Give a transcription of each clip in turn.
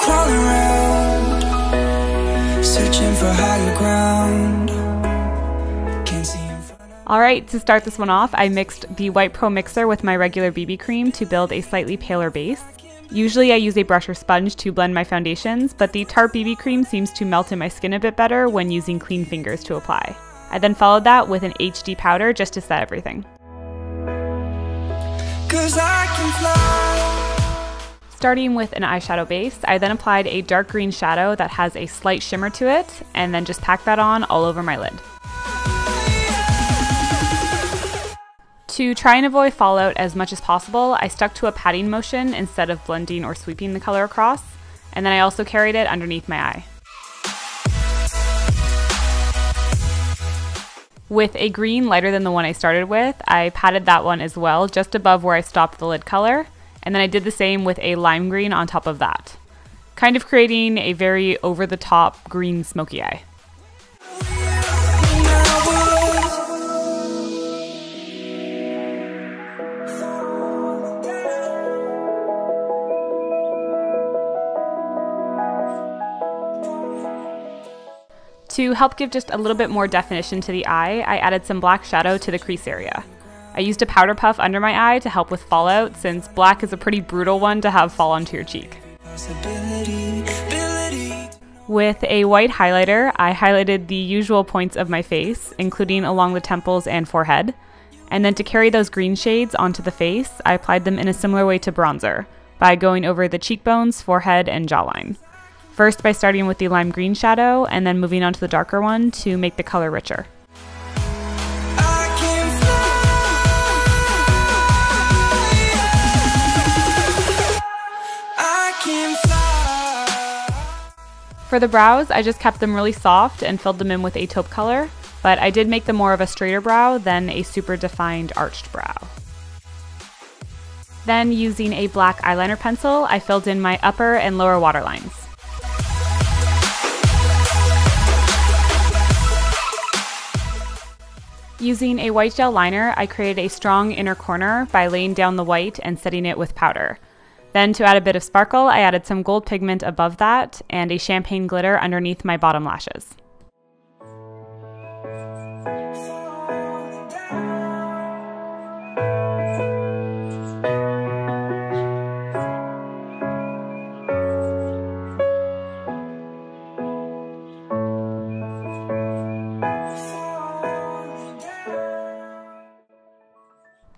crawl around, searching for higher ground. Can't see in front of. Alright, to start this one off, I mixed the White Pro Mixer with my regular BB cream to build a slightly paler base. Usually I use a brush or sponge to blend my foundations, but the Tarte BB cream seems to melt in my skin a bit better when using clean fingers to apply. I then followed that with an HD powder just to set everything. 'Cause I can fly. Starting with an eyeshadow base, I then applied a dark green shadow that has a slight shimmer to it, and then just packed that on all over my lid. To try and avoid fallout as much as possible, I stuck to a patting motion instead of blending or sweeping the color across, and then I also carried it underneath my eye. With a green lighter than the one I started with, I patted that one as well, just above where I stopped the lid color, and then I did the same with a lime green on top of that, kind of creating a very over-the-top green smoky eye. To help give just a little bit more definition to the eye, I added some black shadow to the crease area. I used a powder puff under my eye to help with fallout, since black is a pretty brutal one to have fall onto your cheek. With a white highlighter, I highlighted the usual points of my face, including along the temples and forehead. And then to carry those green shades onto the face, I applied them in a similar way to bronzer, by going over the cheekbones, forehead, and jawline. First by starting with the lime green shadow, and then moving on to the darker one to make the color richer. For the brows, I just kept them really soft and filled them in with a taupe color, but I did make them more of a straighter brow than a super defined arched brow. Then using a black eyeliner pencil, I filled in my upper and lower waterlines. Using a white gel liner, I created a strong inner corner by laying down the white and setting it with powder. Then to add a bit of sparkle, I added some gold pigment above that and a champagne glitter underneath my bottom lashes.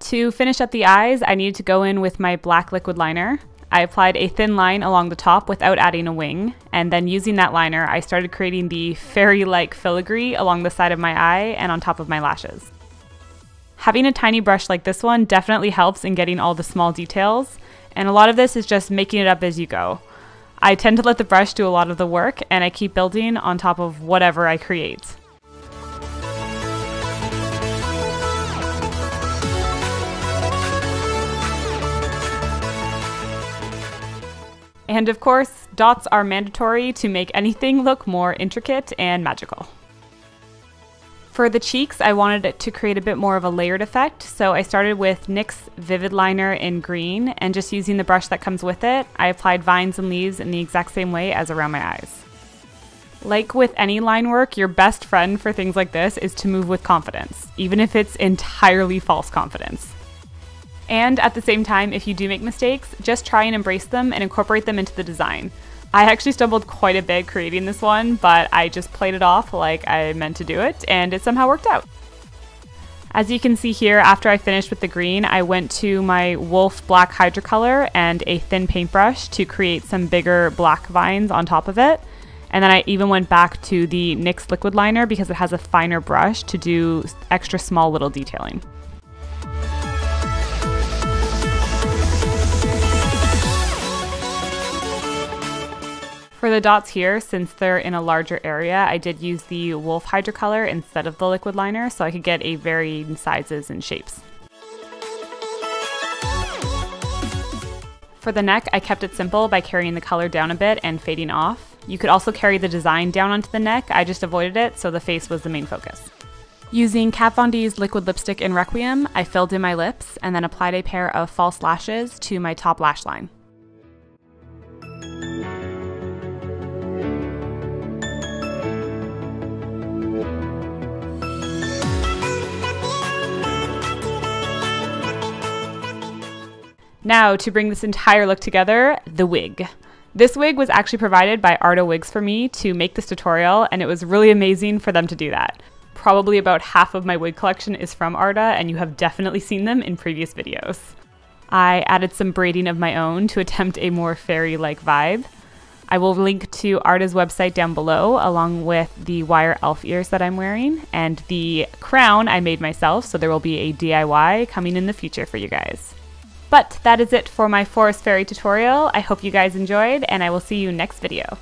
To finish up the eyes, I needed to go in with my black liquid liner. I applied a thin line along the top without adding a wing, and then using that liner, I started creating the fairy-like filigree along the side of my eye and on top of my lashes. Having a tiny brush like this one definitely helps in getting all the small details, and a lot of this is just making it up as you go. I tend to let the brush do a lot of the work, and I keep building on top of whatever I create. And of course, dots are mandatory to make anything look more intricate and magical. For the cheeks, I wanted it to create a bit more of a layered effect, so I started with NYX Vivid Liner in green, and just using the brush that comes with it, I applied vines and leaves in the exact same way as around my eyes. Like with any line work, your best friend for things like this is to move with confidence, even if it's entirely false confidence. And at the same time, if you do make mistakes, just try and embrace them and incorporate them into the design. I actually stumbled quite a bit creating this one, but I just played it off like I meant to do it, and it somehow worked out. As you can see here, after I finished with the green, I went to my Wolf Black Hydrocolor and a thin paintbrush to create some bigger black vines on top of it. And then I even went back to the NYX liquid liner because it has a finer brush to do extra small little detailing. For the dots here, since they're in a larger area, I did use the Wolf Hydrocolor instead of the liquid liner so I could get a varying sizes and shapes. For the neck, I kept it simple by carrying the color down a bit and fading off. You could also carry the design down onto the neck, I just avoided it so the face was the main focus. Using Kat Von D's liquid lipstick in Requiem, I filled in my lips and then applied a pair of false lashes to my top lash line. Now, to bring this entire look together, the wig. This wig was actually provided by Arda Wigs for me to make this tutorial, and it was really amazing for them to do that. Probably about half of my wig collection is from Arda, and you have definitely seen them in previous videos. I added some braiding of my own to attempt a more fairy-like vibe. I will link to Arda's website down below, along with the wire elf ears that I'm wearing, and the crown I made myself, so there will be a DIY coming in the future for you guys. But that is it for my forest fairy tutorial. I hope you guys enjoyed, and I will see you next video.